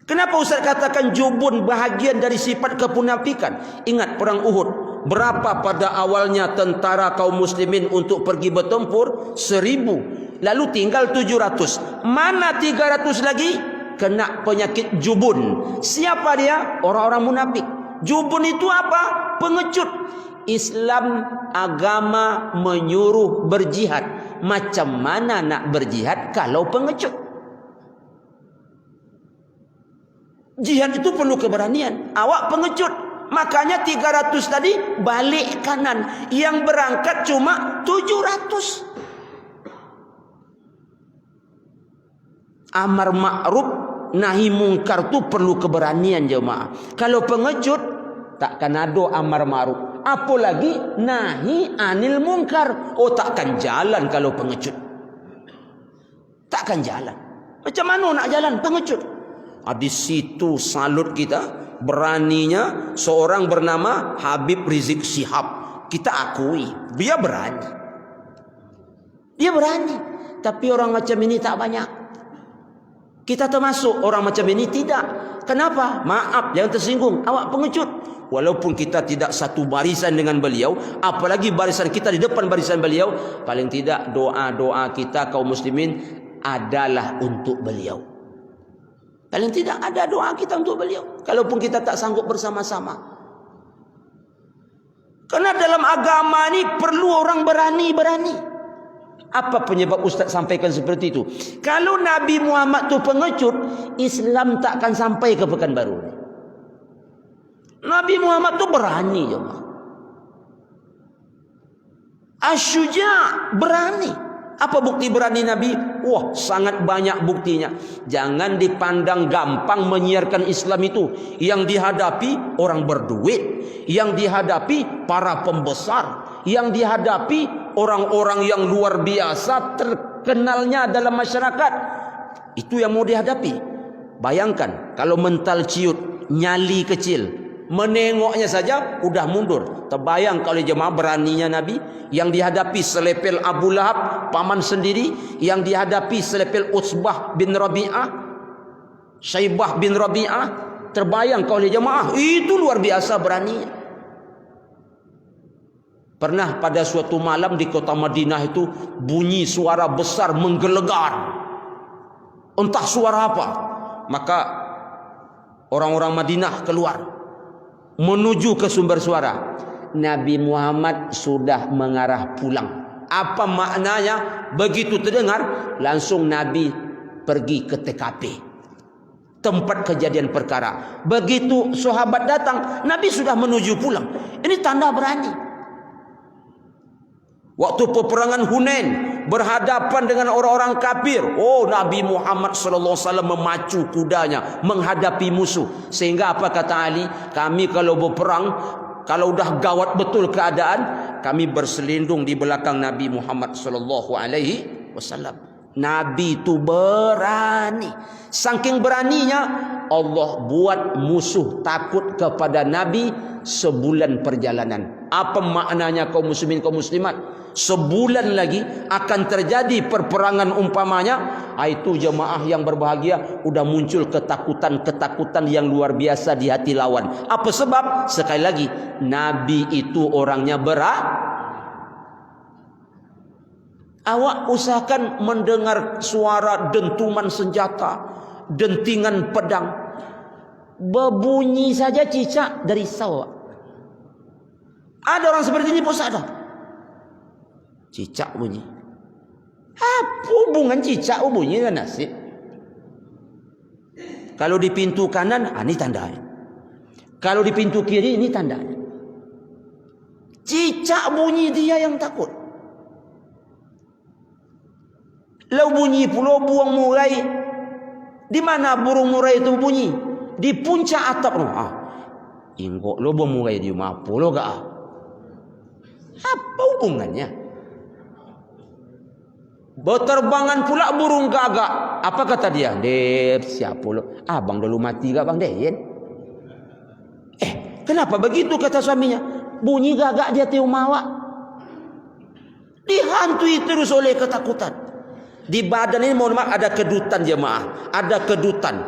Kenapa Ustaz katakan jubun bahagian dari sifat kemunafikan? Ingat perang Uhud. Berapa pada awalnya tentara kaum muslimin untuk pergi bertempur? 1000. Lalu tinggal 700. Mana 300 lagi? Kena penyakit jubun. Siapa dia? Orang-orang munafik. Jubun itu apa? Pengecut. Islam agama menyuruh berjihad. Macam mana nak berjihad kalau pengecut? Jihad itu perlu keberanian. Awak pengecut. Makanya 300 tadi balik kanan. Yang berangkat cuma 700. Amar ma'ruf nahi mungkar tu perlu keberanian jemaah. Kalau pengecut takkan ada amar ma'ruf. Apalagi nahi anil mungkar. Oh takkan jalan kalau pengecut. Takkan jalan. Macam mana nak jalan pengecut? Di situ salut kita. Beraninya seorang bernama Habib Rizik Syihab. Kita akui dia berani. Dia berani. Tapi orang macam ini tak banyak. Kita termasuk orang macam ini? Tidak. Kenapa? Maaf, jangan tersinggung. Awak pengecut. Walaupun kita tidak satu barisan dengan beliau, apalagi barisan kita di depan barisan beliau, paling tidak doa-doa kita kaum muslimin adalah untuk beliau. Paling tidak ada doa kita untuk beliau. Kalaupun kita tak sanggup bersama-sama. Karena dalam agama ini perlu orang berani-berani. Apa penyebab Ustaz sampaikan seperti itu? Kalau Nabi Muhammad tu pengecut, Islam tak akan sampai ke Pekanbaru. Nabi Muhammad tu berani, jemaah. Asy-syuja', berani. Apa bukti berani Nabi? Wah, sangat banyak buktinya. Jangan dipandang gampang menyiarkan Islam itu. Yang dihadapi orang berduit, yang dihadapi para pembesar, yang dihadapi orang-orang yang luar biasa terkenalnya dalam masyarakat. Itu yang mau dihadapi. Bayangkan kalau mental ciut, nyali kecil, menengoknya saja udah mundur. Terbayang kalau jemaah beraninya Nabi. Yang dihadapi selepel Abu Lahab, paman sendiri. Yang dihadapi selepel Utsbah bin Rabi'ah, Syaibah bin Rabi'ah. Terbayang kalau jemaah, itu luar biasa beraninya. Pernah pada suatu malam di kota Madinah itu bunyi suara besar menggelegar. Entah suara apa. Maka orang-orang Madinah keluar menuju ke sumber suara. Nabi Muhammad sudah mengarah pulang. Apa maknanya? Begitu terdengar, langsung Nabi pergi ke TKP, tempat kejadian perkara. Begitu sahabat datang, Nabi sudah menuju pulang. Ini tanda berani. Waktu peperangan Hunain, berhadapan dengan orang-orang kafir, oh Nabi Muhammad SAW memacu kudanya menghadapi musuh. Sehingga apa kata Ali? Kami kalau berperang, kalau dah gawat betul keadaan, kami berselindung di belakang Nabi Muhammad SAW. Nabi itu berani. Saking beraninya, Allah buat musuh takut kepada Nabi sebulan perjalanan. Apa maknanya kaum muslimin, kaum muslimat? Sebulan lagi akan terjadi perperangan umpamanya. Itu jemaah yang berbahagia, udah muncul ketakutan-ketakutan yang luar biasa di hati lawan. Apa sebab? Sekali lagi, Nabi itu orangnya Awak usahakan mendengar suara dentuman senjata, dentingan pedang. Berbunyi saja cicak dari risau. Ada orang seperti ini, Pak ada. Cicak bunyi. Apa hubungan cicak bunyi dengan nasib? Kalau di pintu kanan, ini tandanya. Kalau di pintu kiri, ini tandanya. Cicak bunyi, dia yang takut. Lau bunyi pula buang murai. Di mana burung murai itu bunyi? Di puncak atap. Ingkok lo buang murai di rumah apa lo gak? Apa hubungannya? Berterbangan pula burung gagak. Apa kata dia? Dep, siapa lo? Abang dulu mati gak bang Deyen? Kenapa begitu kata suaminya? Bunyi gagak dia tiup mawak. Dihantui terus oleh ketakutan. Di badan ini mohon maaf ada kedutan jemaah. Ada kedutan.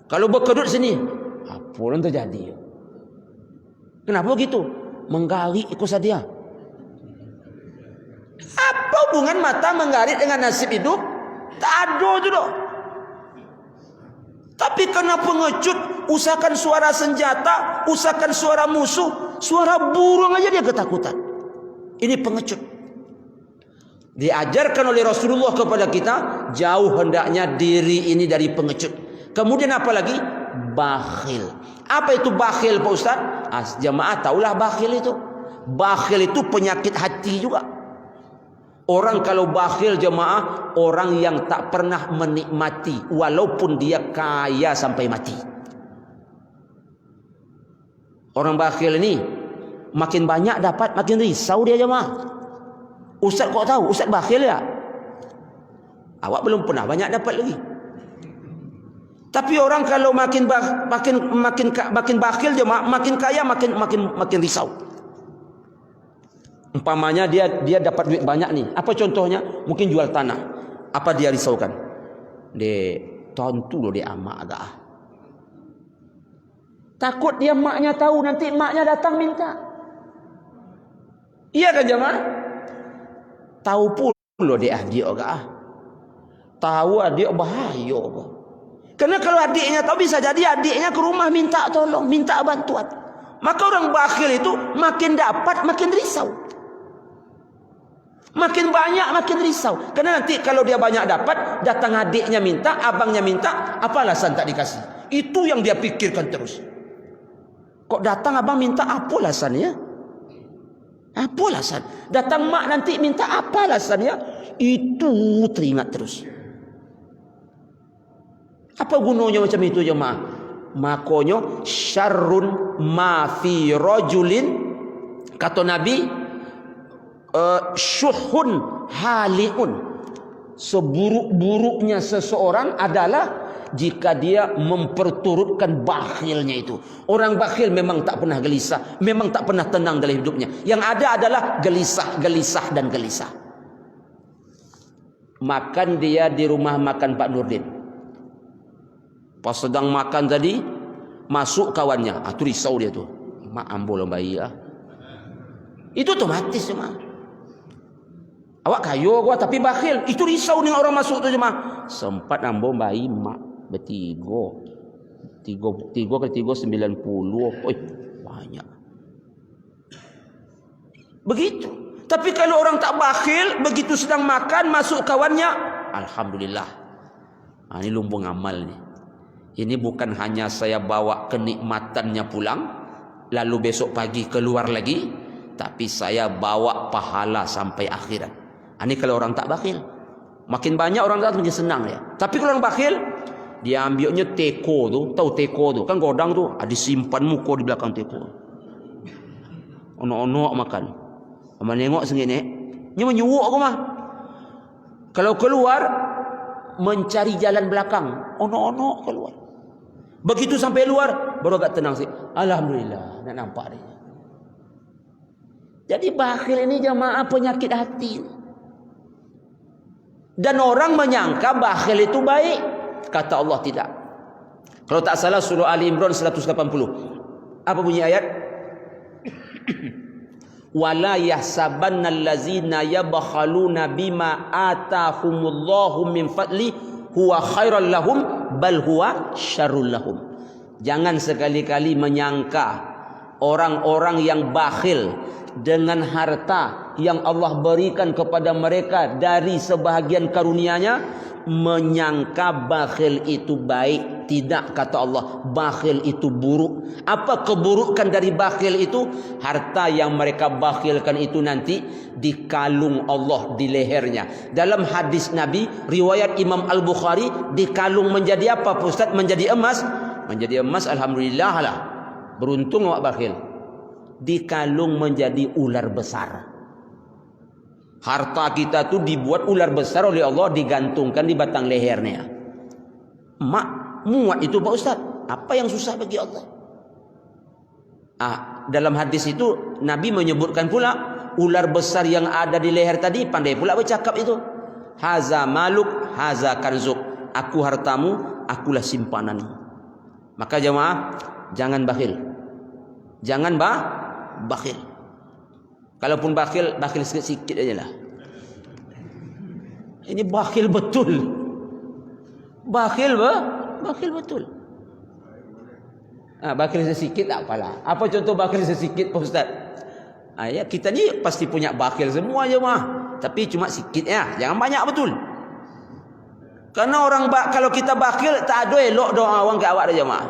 Kalau berkedut sini, apa yang terjadi? Kenapa begitu? Menggali ikut dia. Apa hubungan mata menggarit dengan nasib hidup? Tak ada tu dok. Tapi kena pengecut, usahakan suara senjata, usahakan suara musuh, suara burung aja dia ketakutan. Ini pengecut. Diajarkan oleh Rasulullah kepada kita, jauh hendaknya diri ini dari pengecut. Kemudian apa lagi? Bakhil. Apa itu bakhil Pak Ustaz? Jamaah tahulah bakhil itu. Bakhil itu penyakit hati juga. Orang kalau bakhil jemaah, orang yang tak pernah menikmati walaupun dia kaya sampai mati. Orang bakhil ini makin banyak dapat makin risau dia jemaah. Ustaz kok tahu? Ustaz bakhil ya? Awak belum pernah banyak dapat lagi. Tapi orang kalau makin bakhil jemaah, makin kaya makin risau. Umpamanya dia dapat duit banyak nih. Apa contohnya? Mungkin jual tanah. Apa dia risaukan? tentu loh dia mak agak. Takut dia maknya tahu, nanti maknya datang minta. Iya kan jemaah? Tahu pun loh dia adik agak. Tahu adik bahaya apa? Karena kalau adiknya tahu, bisa jadi adiknya ke rumah minta tolong, minta bantuan. Maka orang bakhil itu makin dapat makin risau. Makin banyak makin risau. Karena nanti kalau dia banyak dapat, datang adiknya minta, abangnya minta, apa alasan tak dikasih? Itu yang dia pikirkan terus. Kok datang abang minta, apa alasannya? Apa alasan? Datang mak nanti minta, apa alasannya? Itu teringat terus. Apa gunanya macam itu jemaah? Makanya syarrun ma fi rajulin, kata Nabi, syuhun haliun, seburuk-buruknya seseorang adalah jika dia memperturutkan bakhilnya itu. Orang bakhil memang tak pernah gelisah, memang tak pernah tenang dalam hidupnya. Yang ada adalah gelisah, gelisah dan gelisah. Makan dia di rumah makan Pak Nurdin. Pas sedang makan tadi, masuk kawannya, tu risau dia tu. Mak ambol bayi ah. Itu otomatis jemaah. Awak kayu gua tapi bakhil. Itu risau dengan orang masuk tu jemaah. Sempat ambo bayi mak bertiga. Tiga ke 90. Oi, banyak. Begitu. Tapi kalau orang tak bakhil, begitu sedang makan masuk kawannya, alhamdulillah. Ini lumbung amal ni. Ini bukan hanya saya bawa kenikmatannya pulang, lalu besok pagi keluar lagi, tapi saya bawa pahala sampai akhirat. Ini kalau orang tak bakhil. Makin banyak orang tak menjadi senang ya. Tapi kalau orang bakhil, dia ambilnya teko tu. Tahu teko tu? Kan godang tu. Disimpan muka di belakang teko. Onok-onok makan. Sama nengok sengit-nengok. Ini menyuwuk aku mah. Kalau keluar, mencari jalan belakang. Onok-onok keluar. Begitu sampai luar, baru agak tenang sih. Alhamdulillah. Nak nampak dia. Jadi bakhil ini jemaah penyakit hati. Dan orang menyangka bakhil itu baik. Kata Allah tidak. Kalau tak salah surah Ali Imran 180. Apa bunyi ayat? Wala yahsabannal ladzina yabkhaluna bima atahumullahu min fadli huwa khairal lahum bal huwa syarrul lahum. Jangan sekali-kali menyangka orang-orang yang bakhil dengan harta yang Allah berikan kepada mereka dari sebahagian karunia-Nya, menyangka bakhil itu baik. Tidak, kata Allah, bakhil itu buruk. Apa keburukan dari bakhil itu? Harta yang mereka bakhilkan itu nanti dikalung Allah di lehernya. Dalam hadis Nabi riwayat Imam Al-Bukhari, dikalung menjadi apa Ustaz? Menjadi emas. Menjadi emas, alhamdulillah lah. Beruntung awak bakhil. Dikalung menjadi ular besar. Harta kita tu dibuat ular besar oleh Allah, digantungkan di batang lehernya. Mak muat itu Pak Ustaz. Apa yang susah bagi Allah? Dalam hadis itu Nabi menyebutkan pula, ular besar yang ada di leher tadi pandai pula bercakap itu. Haza maluk, haza kanzuk. Aku hartamu, akulah simpananmu. Maka jemaah, jangan bakhil. Jangan bakhil. Kalaupun bakhil sikit-sikit aja lah. Ini bakhil betul. Bakhil betul. Bakhil sesikit tak apalah. Apa contoh bakhil sesikit Pak Ustaz? Ya, kita ni pasti punya bakhil semua je mah. Tapi cuma sikit ya. Jangan banyak betul. Karena orang kalau kita bakhil, tak ada elok doa awak ke awak dah jemaah.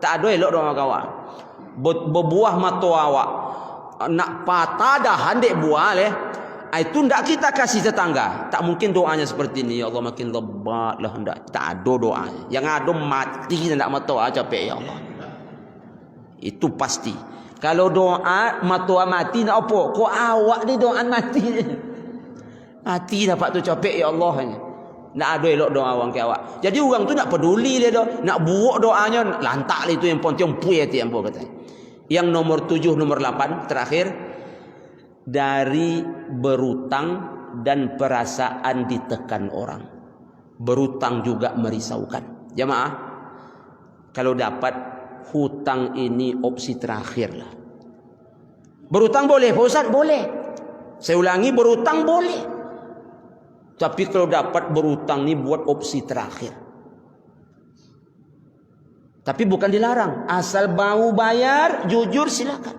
Tak ada elok doa awak ke awak. Berbuah mata awak. Nak patah dah handek buah leh. Itu ndak kita kasih tetangga. Tak mungkin doanya seperti ini. Ya Allah makin lebat lah hendak. Tak ada doa. Yang ada mati ndak mata capek ya Allah. Itu pasti. Kalau doa mata mati nak apa? Kau awak ni doa mati. Mati dapat tu capek ya Allah hanya. Nak ada elok doa orang ke awak. Jadi orang tu nak peduli dia dah. Nak buat doanya lantak lah itu yang pontong puy hati yang kata. Yang nomor 7, nomor 8 terakhir, dari berutang dan perasaan ditekan orang. Berutang juga merisaukan. Jamaah, kalau dapat hutang ini opsi terakhir lah. Berutang boleh, Pak Ustaz? Boleh. Saya ulangi, berutang boleh. Tapi kalau dapat berutang ni buat opsi terakhir. Tapi bukan dilarang. Asal mau bayar, jujur silakan.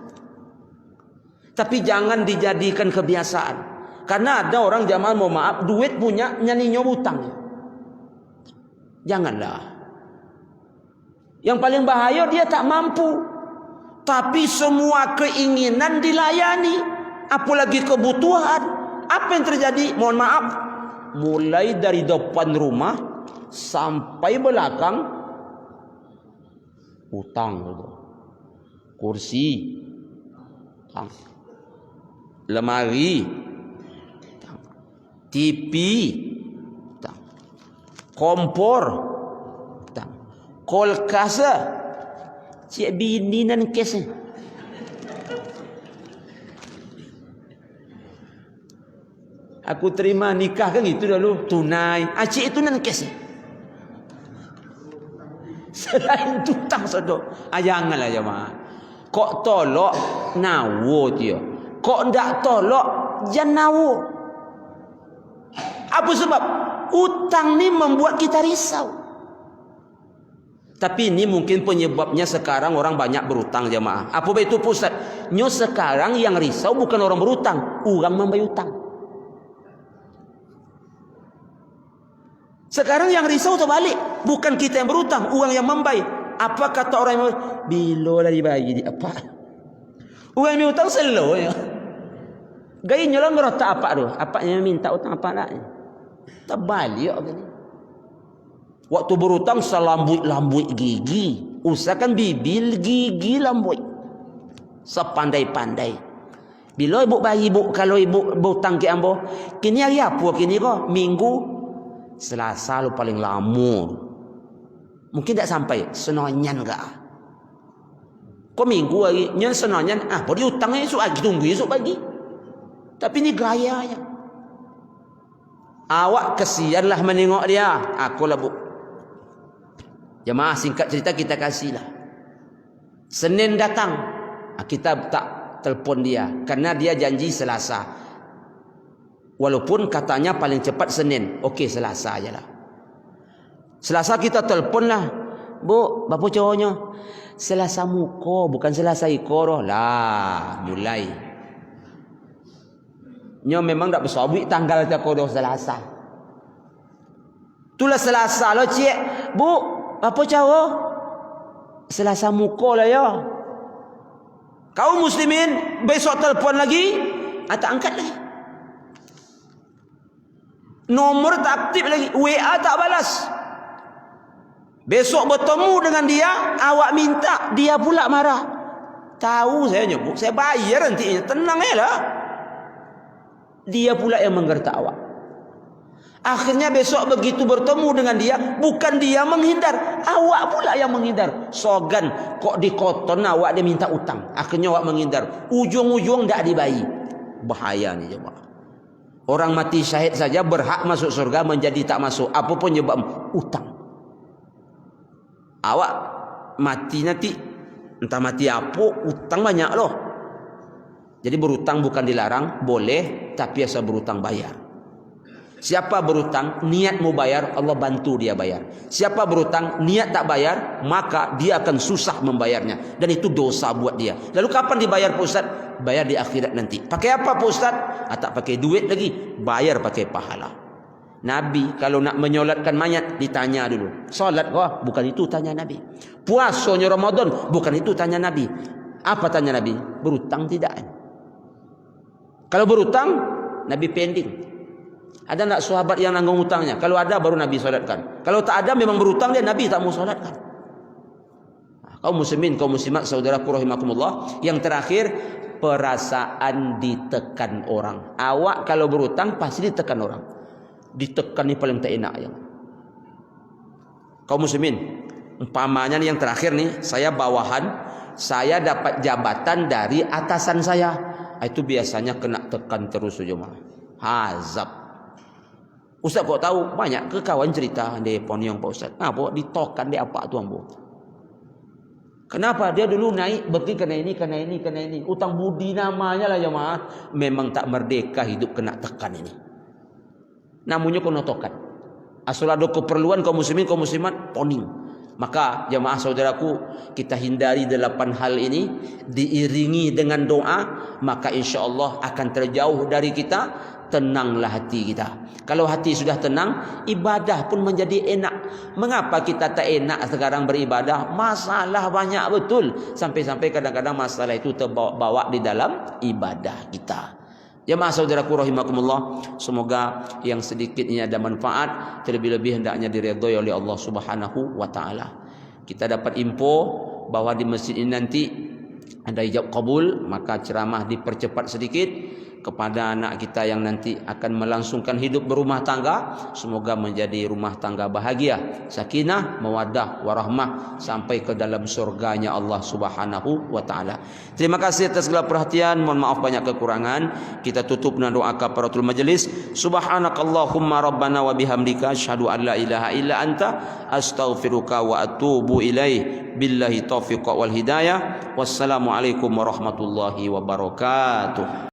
Tapi jangan dijadikan kebiasaan. Karena ada orang jamaah, mau maaf, duit punya, nyanyinya hutang. Janganlah. Yang paling bahaya dia tak mampu. Tapi semua keinginan dilayani. Apalagi kebutuhan. Apa yang terjadi? Mohon maaf. Mulai dari depan rumah sampai belakang hutang. Kursi, hutang. Lemari, hutang. TV, hutang. Kompor, hutang. Kulkas, cik bini dan kes. Aku terima nikah kan gitu dulu, tunai. Cik itu nan kes. Selain hutang sodok. Janganlah jemaah. Kok tolok nawo dia. Kok ndak tolok jangan nawo. Apa sebab? Hutang ni membuat kita risau. Tapi ini mungkin penyebabnya sekarang orang banyak berutang jemaah. Apa itu Ustaz? Nyo sekarang yang risau bukan orang berutang, orang membayar hutang. Sekarang yang risau terbalik, bukan kita yang berutang, orang yang membayar. Apa kata orang yang bila dah dibayar di apa? Orang yang berutang slow ya. Gaya nyolong ngerotak apa tu? Apaknya minta utang apa nak? Terbalik gini. Waktu berutang selambut-lambut gigi, usahakan bibir gigi lambut. Sepandai-pandai. Bila ibu bayi ibu, kalau ibu berutang ke ambo, kini hari apa kini kok? Minggu, Selasa lu paling lama. Mungkin tak sampai senonyan gak? Kok minggu lagi nyen senonyan boleh utangnya esok lagi tunggu esok pagi. Tapi ni gayanya. Awak kesianlah menengok dia. Aku lah bu. Jemaah singkat cerita kita kasihlah. Senin datang, kita tak telpon dia karena dia janji Selasa. Walaupun katanya paling cepat Senin. Okey Selasa ajalah. Selasa kita telpon lah. Bu, bapa cowoknya. Selasa muka, bukan Selasa ikor lah. Mulai. Nyo memang tak bersobik tanggal tak kodoh Selasa. Itulah Selasa lo cik. Bu, bapa cowok. Selasa muka lah ya. Kau muslimin besok telpon lagi. Tak angkat lagi. Nomor tak aktif lagi, WA tak balas. Besok bertemu dengan dia, awak minta, dia pula marah. Tahu saya nyebut, saya bayar nanti. Tenang ya lah. Dia pula yang menggertak awak. Akhirnya besok begitu bertemu dengan dia, bukan dia menghindar, awak pula yang menghindar. Sogan kok di koton awak dia minta utang. Akhirnya awak menghindar. Ujung-ujung tak dibayar. Bahaya ni jemaah. Orang mati syahid saja berhak masuk surga menjadi tak masuk. Apa pun sebab utang. Awak mati nanti entah mati apa, utang banyak loh. Jadi berutang bukan dilarang, boleh, tapi asal berutang bayar. Siapa berutang niat mau bayar, Allah bantu dia bayar. Siapa berutang niat tak bayar, maka dia akan susah membayarnya, dan itu dosa buat dia. Lalu kapan dibayar Pak Ustaz? Bayar di akhirat nanti. Pakai apa Pak Ustaz? Tak pakai duit lagi, bayar pakai pahala. Nabi kalau nak menyolatkan mayat ditanya dulu. Solat kau? Bukan itu tanya Nabi. Puasanya Ramadan? Bukan itu tanya Nabi. Apa tanya Nabi? Berutang tidak? Kalau berutang, Nabi pending. Ada tak sahabat yang nanggung hutangnya? Kalau ada baru Nabi solatkan. Kalau tak ada memang berutang dia, Nabi tak mau solatkan. Kaum muslimin, kaum muslimat, saudaraku rahimakumullah. Yang terakhir, perasaan ditekan orang. Awak kalau berutang pasti ditekan orang. Ditekan ni paling tak enak ya. Kaum muslimin, umpamanya ni yang terakhir ni, saya bawahan, saya dapat jabatan dari atasan saya. Itu biasanya kena tekan terus jemaah. Hazab. Ustaz kok tahu? Banyak ke kawan cerita dia poniong Pak Ustaz. Apa ditokan dia apa tu ambo? Kenapa dia dulu naik bagi kena ini. Utang budi namanya lah jemaah. Memang tak merdeka hidup kena tekan ini. Namanya kena tokan. Asal ada keperluan kaum muslimin kaum muslimat poning. Maka jemaah saudaraku, kita hindari 8 hal ini diiringi dengan doa, maka insya-Allah akan terjauh dari kita, tenanglah hati kita. Kalau hati sudah tenang, ibadah pun menjadi enak. Mengapa kita tak enak sekarang beribadah? Masalah banyak betul. Sampai-sampai kadang-kadang masalah itu terbawa di dalam ibadah kita. Jemaah saudaraku rahimakumullah, semoga yang sedikit ini ada manfaat, terlebih-lebih hendaknya diridhoi oleh Allah Subhanahu wa taala. Kita dapat info bahwa di masjid ini nanti ada ijab kabul, maka ceramah dipercepat sedikit kepada anak kita yang nanti akan melangsungkan hidup berumah tangga. Semoga menjadi rumah tangga bahagia, sakinah, mawaddah, warahmah sampai ke dalam surganya Allah Subhanahu wa taala. Terima kasih atas segala perhatian. Mohon maaf banyak kekurangan. Kita tutup dengan doa kafaratul majelis. Subhanakallahumma rabbana wa bihamdika asyhadu an la ilaha illa anta astaghfiruka wa atubu ilaih. Billahi taufiq wal hidayah. Wassalamualaikum warahmatullahi wabarakatuh.